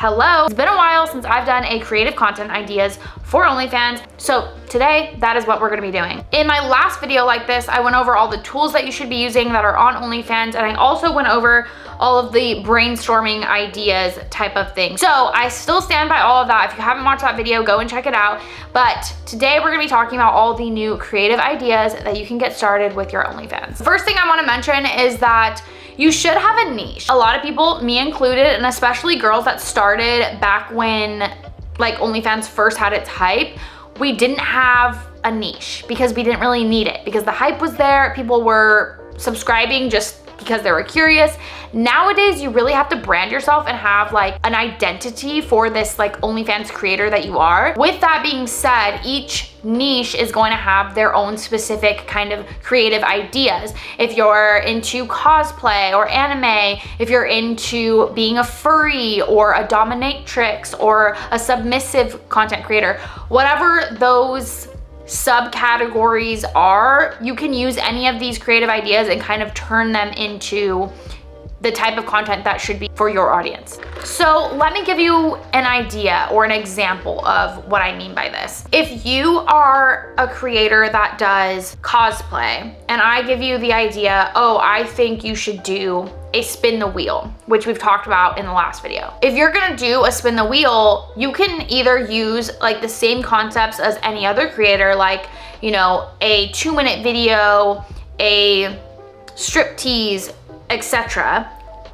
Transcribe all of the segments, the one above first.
Hello, it's been a while since I've done a creative content ideas for OnlyFans. So today, that is what we're gonna be doing. In my last video like this, I went over all the tools that you should be using that are on OnlyFans, and I also went over all of the brainstorming ideas type of thing. So I still stand by all of that. If you haven't watched that video, go and check it out. But today we're gonna be talking about all the new creative ideas that you can get started with your OnlyFans. First thing I wanna mention is that you should have a niche. A lot of people, me included, and especially girls that started back when like OnlyFans first had its hype, we didn't have a niche because we didn't really need it because the hype was there. People were subscribing just because they were curious. Nowadays, you really have to brand yourself and have like an identity for this like OnlyFans creator that you are. With that being said, each niche is going to have their own specific kind of creative ideas. If you're into cosplay or anime, if you're into being a furry or a dominatrix or a submissive content creator, whatever those subcategories are, you can use any of these creative ideas and kind of turn them into the type of content that should be for your audience. So let me give you an idea or an example of what I mean by this. If you are a creator that does cosplay and I give you the idea, oh, I think you should do a spin the wheel, which we've talked about in the last video. If you're gonna do a spin the wheel, you can either use like the same concepts as any other creator, like, you know, a 2-minute video, a striptease, etc.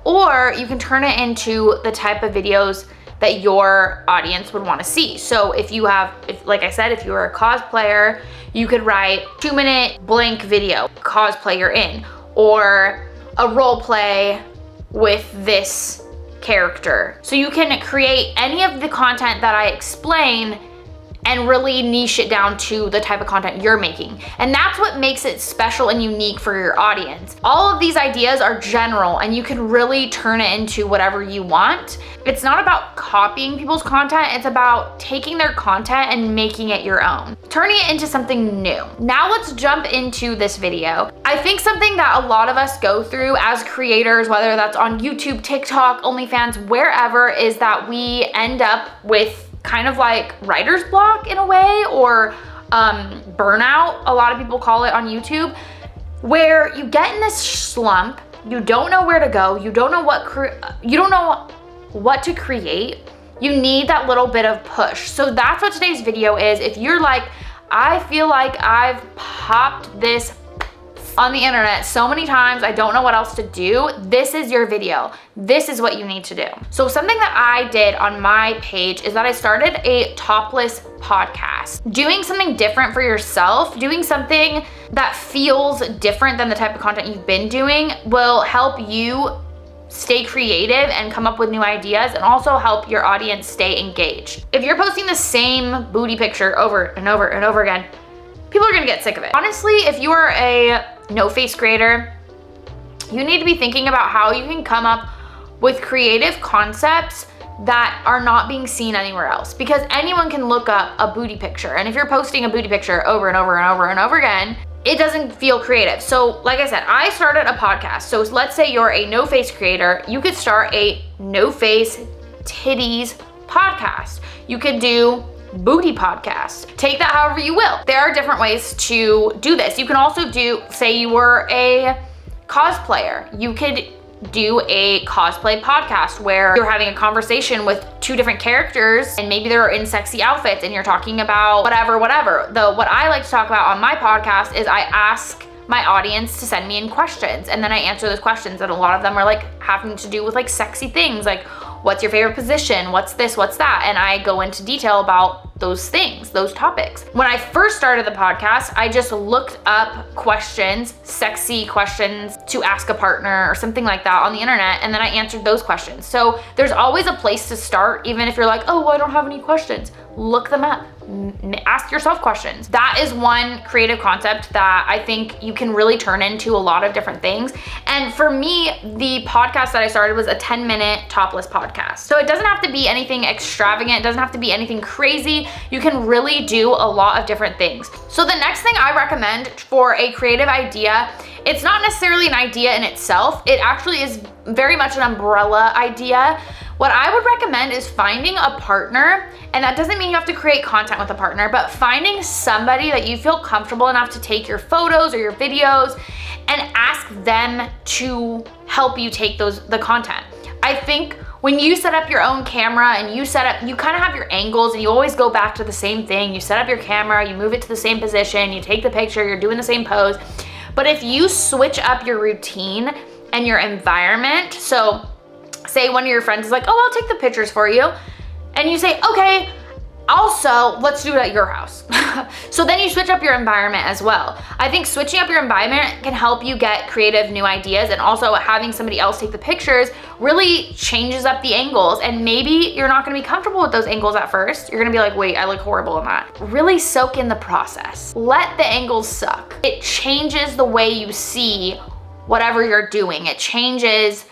Or you can turn it into the type of videos that your audience would want to see. So if you have, like I said, if you're a cosplayer, you could write 2-minute blank video, cosplayer in, or a role play with this character. So you can create any of the content that I explain and really niche it down to the type of content you're making. And that's what makes it special and unique for your audience. All of these ideas are general and you can really turn it into whatever you want. It's not about copying people's content, it's about taking their content and making it your own, turning it into something new. Now let's jump into this video. I think something that a lot of us go through as creators, whether that's on YouTube, TikTok, OnlyFans, wherever, is that we end up with kind of like writer's block in a way, or burnout, a lot of people call it on YouTube, where you get in this slump, you don't know where to go, you don't know what to create, you need that little bit of push. So that's what today's video is. If you're like, I feel like I've popped this on the internet so many times, I don't know what else to do, this is your video. This is what you need to do. So something that I did on my page is that I started a topless podcast. Doing something different for yourself, doing something that feels different than the type of content you've been doing will help you stay creative and come up with new ideas, and also help your audience stay engaged. If you're posting the same booty picture over and over and over again, people are gonna get sick of it. Honestly, if you are a no-face creator, you need to be thinking about how you can come up with creative concepts that are not being seen anywhere else, because anyone can look up a booty picture, and if you're posting a booty picture over and over and over and over again, it doesn't feel creative. So like I said, I started a podcast. So let's say you're a no-face creator, you could start a no-face titties podcast. You could do booty podcast. Take that however you will. There are different ways to do this. You can also do, say you were a cosplayer, you could do a cosplay podcast where you're having a conversation with 2 different characters and maybe they're in sexy outfits and you're talking about whatever. What I like to talk about on my podcast is I ask my audience to send me in questions and then I answer those questions, and a lot of them are like having to do with like sexy things, like what's your favorite position, what's this, what's that, and I go into detail about those things, those topics. When I first started the podcast, I just looked up questions, sexy questions to ask a partner or something like that on the internet, and then I answered those questions. So there's always a place to start, even if you're like, oh, well, I don't have any questions. Look them up. Ask yourself questions. That is one creative concept that I think you can really turn into a lot of different things. And for me, the podcast that I started was a 10-minute topless podcast. So it doesn't have to be anything extravagant. It doesn't have to be anything crazy. You can really do a lot of different things. So the next thing I recommend for a creative idea, it's not necessarily an idea in itself. It actually is very much an umbrella idea What I would recommend is finding a partner, and that doesn't mean you have to create content with a partner, but finding somebody that you feel comfortable enough to take your photos or your videos and ask them to help you take the content. I think when you set up your own camera and you kind of have your angles and you always go back to the same thing. You set up your camera, you move it to the same position, you take the picture, you're doing the same pose. But if you switch up your routine and your environment, so say one of your friends is like, oh, I'll take the pictures for you. And you say, okay, also, let's do it at your house. So then you switch up your environment as well. I think switching up your environment can help you get creative new ideas, and also having somebody else take the pictures really changes up the angles, and maybe you're not gonna be comfortable with those angles at first. You're gonna be like, wait, I look horrible in that. Really soak in the process. Let the angles suck. It changes the way you see whatever you're doing. It changes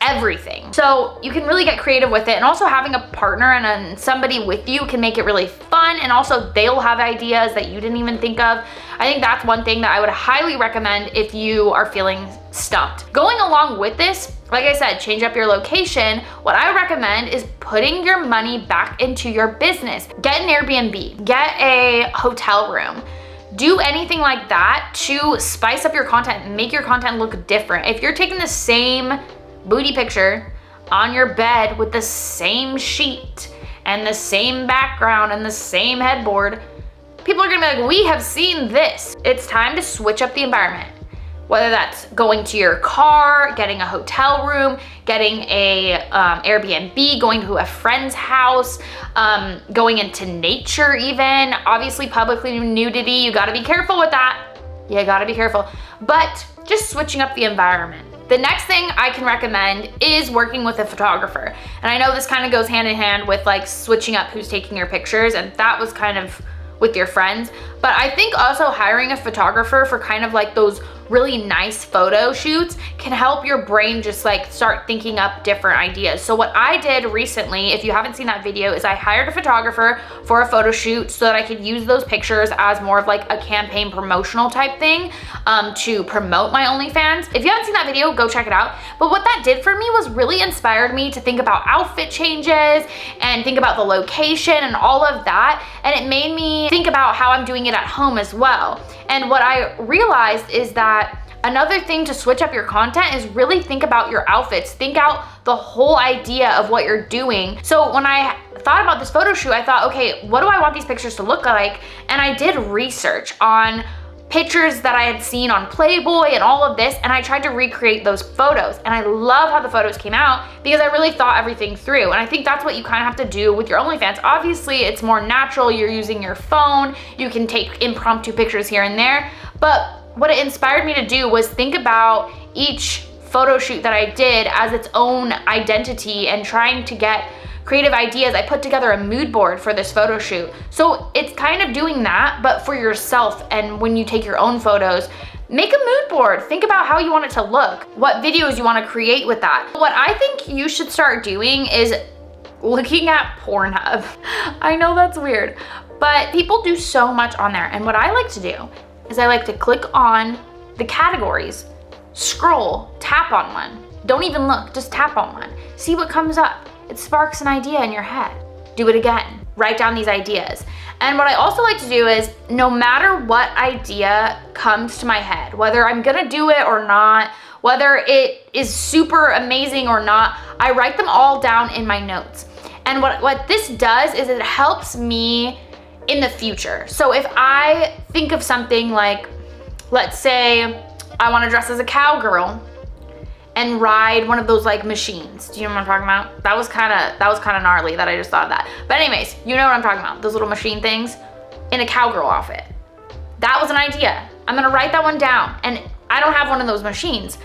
everything. So you can really get creative with it, and also having a partner and somebody with you can make it really fun, and also they'll have ideas that you didn't even think of. I think that's one thing that I would highly recommend if you are feeling stumped. Going along with this, like I said, change up your location. What I would recommend is putting your money back into your business. Get an Airbnb, get a hotel room. Do anything like that to spice up your content and make your content look different. If you're taking the same booty picture on your bed with the same sheet and the same background and the same headboard, people are gonna be like, we have seen this. It's time to switch up the environment. Whether that's going to your car, getting a hotel room, getting a Airbnb, going to a friend's house, going into nature even. Obviously public nudity, you gotta be careful with that. You gotta be careful. But just switching up the environment. The next thing I can recommend is working with a photographer. And I know this kind of goes hand in hand with like switching up who's taking your pictures, and that was kind of with your friends. But I think also hiring a photographer for kind of like those really nice photo shoots can help your brain just like start thinking up different ideas. So what I did recently, if you haven't seen that video, is I hired a photographer for a photo shoot so that I could use those pictures as more of like a campaign promotional type thing to promote my OnlyFans. If you haven't seen that video, go check it out. But what that did for me was really inspired me to think about outfit changes and think about the location and all of that. And it made me think about how I'm doing it at home as well. And what I realized is that another thing to switch up your content is really think about your outfits. Think out the whole idea of what you're doing. So when I thought about this photo shoot, I thought, okay, what do I want these pictures to look like? And I did research on pictures that I had seen on Playboy and all of this, and I tried to recreate those photos. And I love how the photos came out because I really thought everything through. And I think that's what you kind of have to do with your OnlyFans. Obviously, it's more natural. You're using your phone. You can take impromptu pictures here and there. But what it inspired me to do was think about each photo shoot that I did as its own identity and trying to get creative ideas. I put together a mood board for this photo shoot. So it's kind of doing that, but for yourself. And when you take your own photos, make a mood board. Think about how you want it to look, what videos you want to create with that. What I think you should start doing is looking at Pornhub. I know that's weird, but people do so much on there. And what I like to do is I like to click on the categories, scroll, tap on one. Don't even look, just tap on one. See what comes up. It sparks an idea in your head. Do it again. Write down these ideas. And what I also like to do is, no matter what idea comes to my head, whether I'm gonna do it or not, whether it is super amazing or not, I write them all down in my notes. And what this does is it helps me in the future. So if I think of something like, let's say I wanna dress as a cowgirl and ride one of those like machines. Do you know what I'm talking about? That was kind of gnarly that I just thought of that. But anyways, you know what I'm talking about. Those little machine things in a cowgirl outfit. That was an idea. I'm gonna write that one down. And I don't have one of those machines,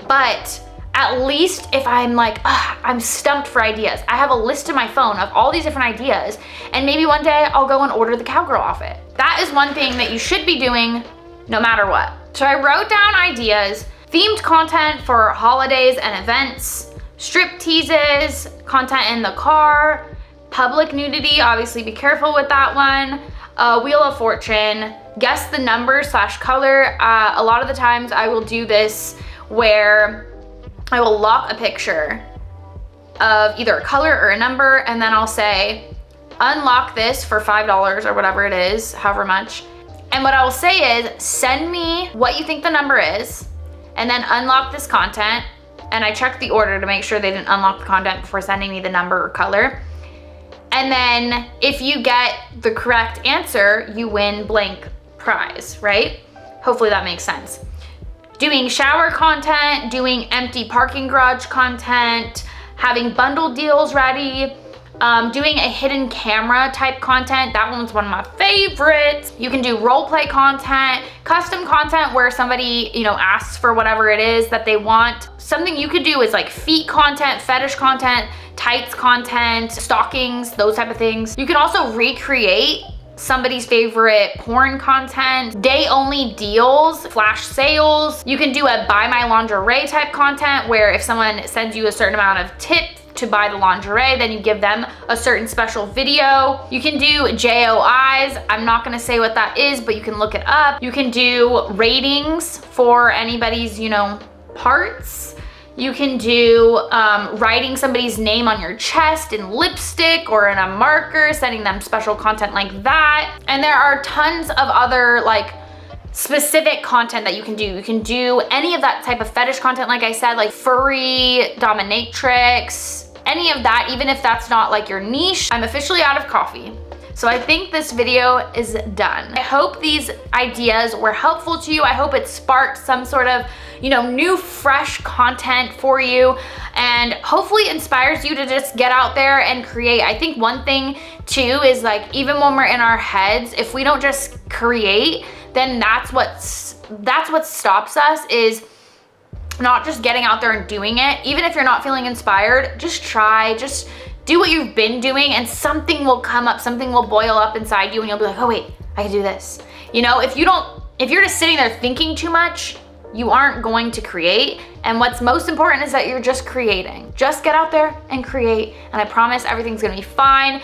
but at least if I'm like, I'm stumped for ideas, I have a list in my phone of all these different ideas, and maybe one day I'll go and order the cowgirl outfit. That is one thing that you should be doing no matter what. So I wrote down ideas, themed content for holidays and events, strip teases, content in the car, public nudity, obviously be careful with that one, Wheel of Fortune, guess the number / color. A lot of the times I will do this where I will lock a picture of either a color or a number, and then I'll say, unlock this for $5 or whatever it is, however much. And what I will say is, send me what you think the number is, and then unlock this content. And I check the order to make sure they didn't unlock the content before sending me the number or color. And then if you get the correct answer, you win blank prize, right? Hopefully that makes sense. Doing shower content, doing empty parking garage content, having bundle deals ready, doing a hidden camera type content. That one's one of my favorites. You can do role play content, custom content where somebody, you know, asks for whatever it is that they want. Something you could do is like feet content, fetish content, tights content, stockings, those type of things. You can also recreate somebody's favorite porn content, day only deals, flash sales. You can do a buy my lingerie type content where if someone sends you a certain amount of tip to buy the lingerie, then you give them a certain special video. You can do JOIs. I'm not gonna say what that is, but you can look it up. You can do ratings for anybody's, you know, parts. You can do writing somebody's name on your chest in lipstick or in a marker, sending them special content like that. And there are tons of other like specific content that you can do. You can do any of that type of fetish content, like I said, like furry, dominatrix, any of that, even if that's not like your niche. I'm officially out of coffee. So I think this video is done. I hope these ideas were helpful to you. I hope it sparked some sort of, you know, new, fresh content for you and hopefully inspires you to just get out there and create. I think one thing too is like, even when we're in our heads, if we don't just create, then that's what stops us, is not just getting out there and doing it. Even if you're not feeling inspired, just try, just do what you've been doing and something will come up, something will boil up inside you and you'll be like, oh wait, I can do this. You know, if you're just sitting there thinking too much, you aren't going to create. And what's most important is that you're just creating. Just get out there and create, and I promise everything's gonna be fine.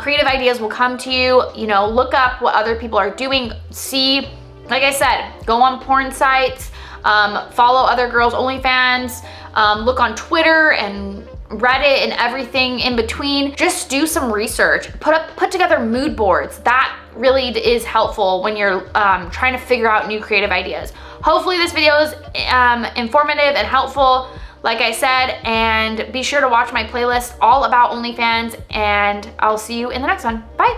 Creative ideas will come to you. You know, look up what other people are doing. See, like I said, go on porn sites, follow other girls' OnlyFans, look on Twitter and Reddit and everything in between. Just do some research. Put together mood boards. That really is helpful when you're trying to figure out new creative ideas. Hopefully this video is informative and helpful, like I said, and be sure to watch my playlist all about OnlyFans, and I'll see you in the next one. Bye.